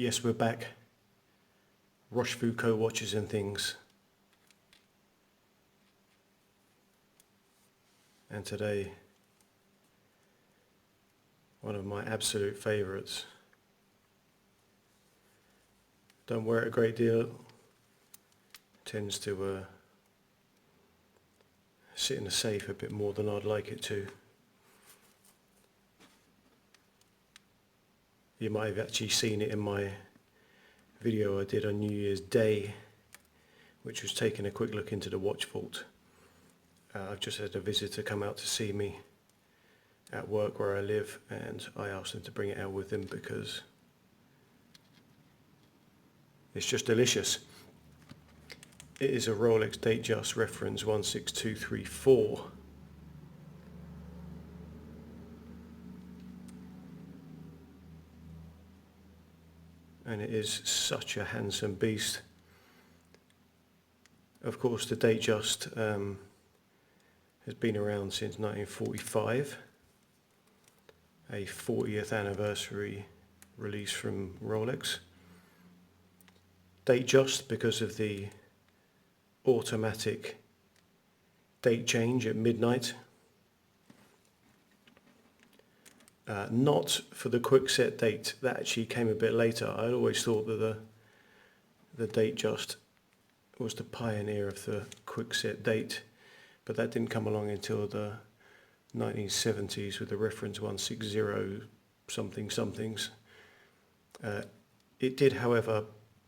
Yes, we're back. Roshfooco watches and things. And today, one of my absolute favourites. Don't wear it a great deal. Tends to sit in the safe a bit more than I'd like it to. You might have actually seen it in my video I did on New Year's Day, which was taking a quick look into the watch vault. I've just had a visitor come out to see me at work where I live, and I asked them to bring it out with them because it's just delicious. It is a Rolex Datejust reference 16234. And it is such a handsome beast. Of course, the Datejust has been around since 1945, a 40th anniversary release from Rolex. Datejust because of the automatic date change at midnight. Not for the quick set date, that actually came a bit later. I'd always thought that the Datejust was the pioneer of the quick set date, but that didn't come along until the 1970s with the reference 160 something somethings. It did, however,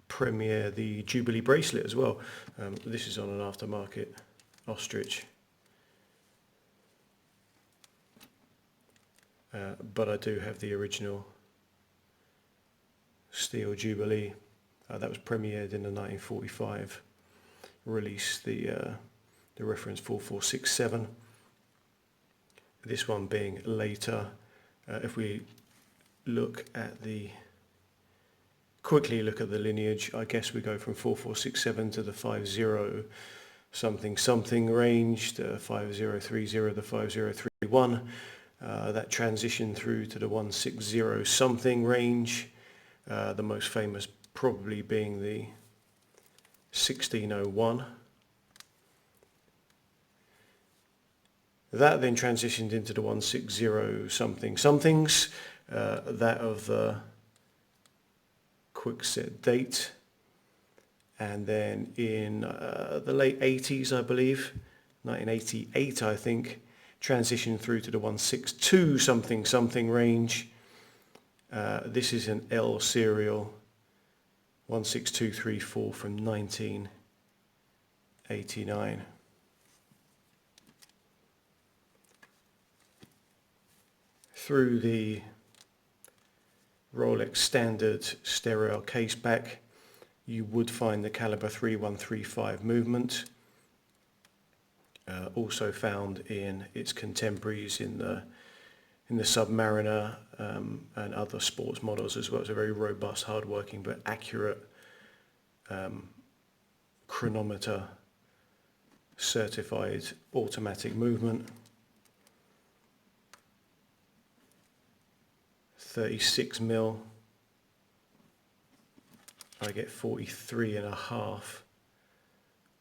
premiere the Jubilee bracelet as well. This is on an aftermarket ostrich. But I do have the original steel Jubilee. That was premiered in the 1945 release, the reference 4467. This one being later. If we quickly look at the lineage, I guess we go from 4467 to the 50 something something range, the 5030, the 5031. That transition through to the 160 something range, the most famous probably being the 1601. That then transitioned into the 160 something somethings, that of the quick set date, and then in the late 80s, I believe, 1988 I think, transition through to the 162 something something range. This is an L serial 16234 from 1989. Through the Rolex standard stereo case back, you would find the caliber 3135 movement. Also found in its contemporaries in the Submariner and other sports models as well. It's a very robust, hard-working but accurate chronometer certified automatic movement. 36mm. I get 43.5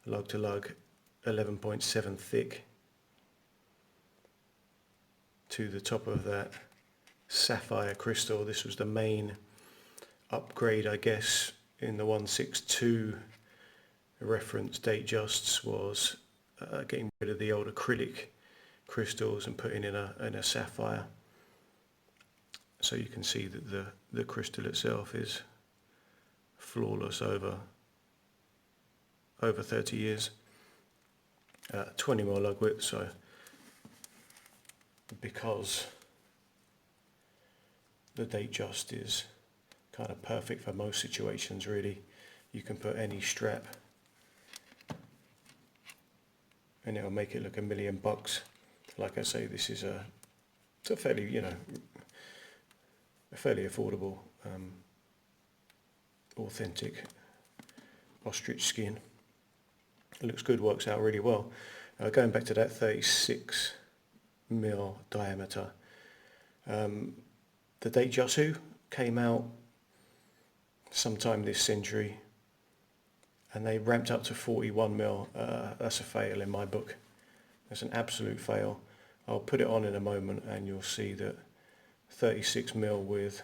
lug to lug. 11.7 thick. To the top of that sapphire crystal. This was the main upgrade, I guess, in the 162 reference Datejusts, was getting rid of the old acrylic crystals and putting in a sapphire. So you can see that the crystal itself is flawless over 30 years. 20 more lug width, so because the Datejust is kind of perfect for most situations really, you can put any strap and it'll make it look $1 million. Like I say, this is it's a fairly, a fairly affordable, authentic ostrich skin. It looks good, works out really well. Going back to that 36mm diameter, the Datejust came out sometime this century, and they ramped up to 41mm. That's a fail in my book. That's an absolute fail. I'll put it on in a moment and you'll see that 36mm with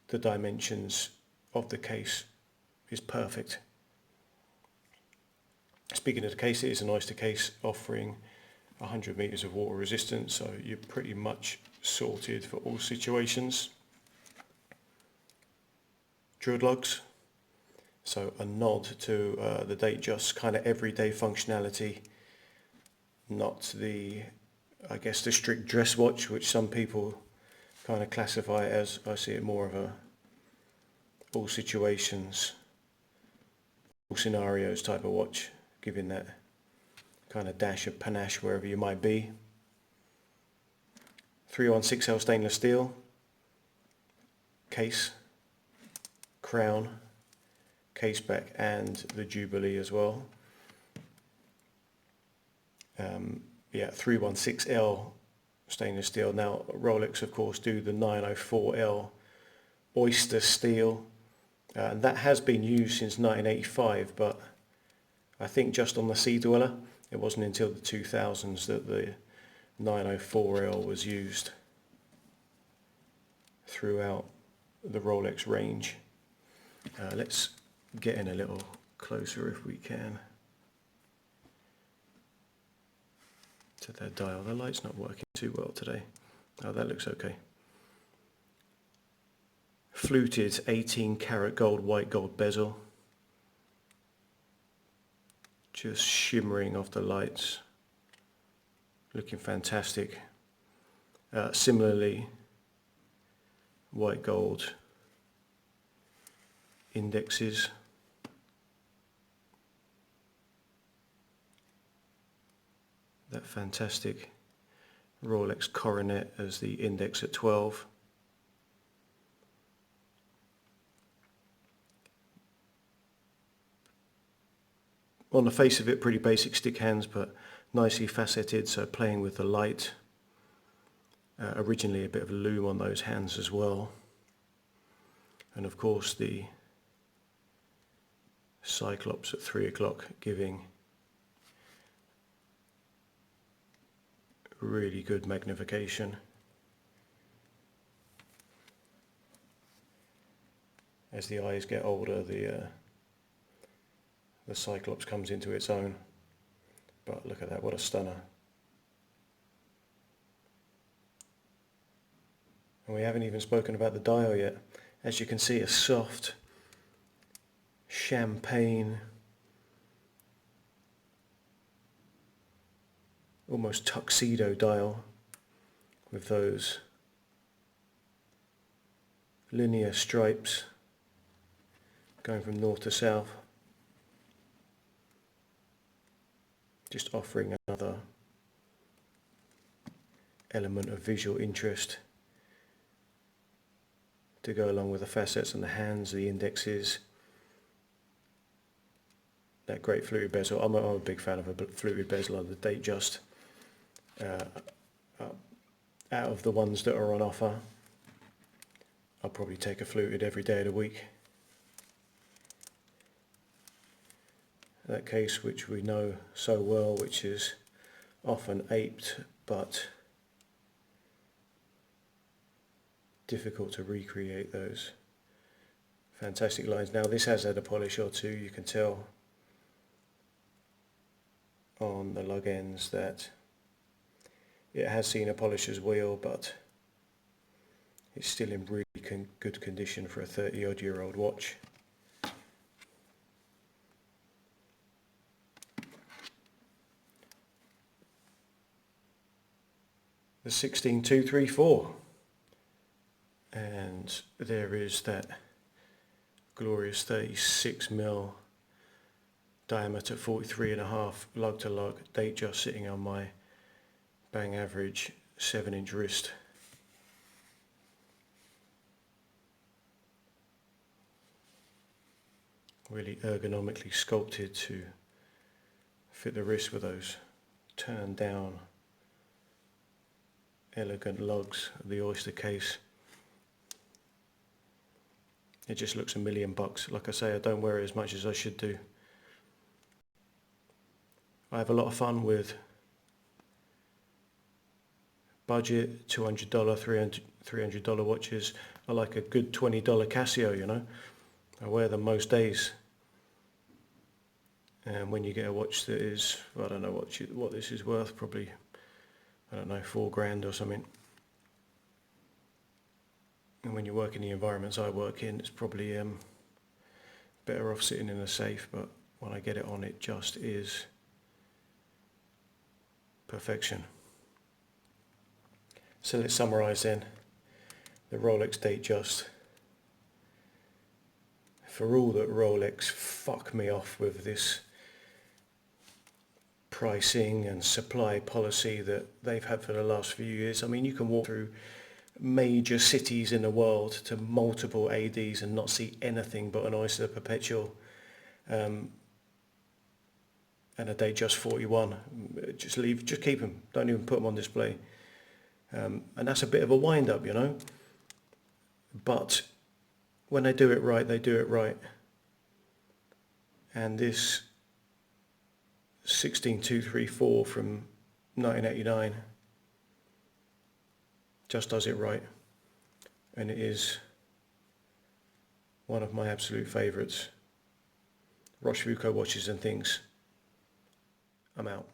the dimensions of the case is perfect. Speaking of the case, it is an oyster case offering 100 meters of water resistance, so you're pretty much sorted for all situations. Drilled lugs, so a nod to the Datejust kind of everyday functionality, not the, I guess, the strict dress watch, which some people kind of classify it as. I see it more of a all situations, all scenarios type of watch, giving that kind of dash of panache wherever you might be. 316L stainless steel case, crown, case back, and the Jubilee as well. Yeah, 316L stainless steel. Now Rolex of course do the 904L oyster steel, and that has been used since 1985, but I think just on the Sea Dweller. It wasn't until the 2000s that the 904L was used throughout the Rolex range. Let's get in a little closer if we can to that dial. The light's not working too well today. Oh, that looks okay. Fluted 18 karat gold, white gold bezel. Just shimmering off the lights. Looking fantastic. Similarly, white gold indexes. That fantastic Rolex coronet as the index at 12. On the face of it, pretty basic stick hands, but nicely faceted, so playing with the light. Originally a bit of a loom on those hands as well. And of course the Cyclops at 3 o'clock, giving really good magnification. As the eyes get older, the Cyclops comes into its own. But look at that, what a stunner. And we haven't even spoken about the dial yet. As you can see, a soft champagne, almost tuxedo dial with those linear stripes going from north to south, just offering another element of visual interest to go along with the facets on the hands, the indexes, that great fluted bezel. I'm a big fan of a fluted bezel on the Datejust. Out of the ones that are on offer, I'll probably take a fluted every day of the week. That case which we know so well, which is often aped but difficult to recreate those fantastic lines. Now this has had a polish or two, you can tell on the lug ends that it has seen a polisher's wheel, but it's still in really good condition for a 30-odd-year-old watch. The 16234, and there is that glorious 36mm diameter 43.5 lug to lug Datejust sitting on my bang average 7-inch wrist. Really ergonomically sculpted to fit the wrist with those turned down elegant lugs of the oyster case. It just looks $1,000,000. Like I say, I don't wear it as much as I should do. I have a lot of fun with budget, $200, $300 watches. I like a good $20 Casio, you know. I wear them most days. And when you get a watch that is, I don't know what this is worth, probably, I don't know, $4,000 or something. And when you work in the environments I work in, it's probably better off sitting in a safe, but when I get it on, it just is perfection. So let's summarise then. The Rolex Datejust. For all that Rolex fuck me off with this pricing and supply policy that they've had for the last few years. I mean, you can walk through major cities in the world to multiple ADs and not see anything but an Oyster Perpetual and a Datejust 41. Just keep them. Don't even put them on display. And that's a bit of a wind-up, you know. But when they do it right, they do it right. And this 16234 from 1989 just does it right. And it is one of my absolute favourites. Roshfooco watches and things. I'm out.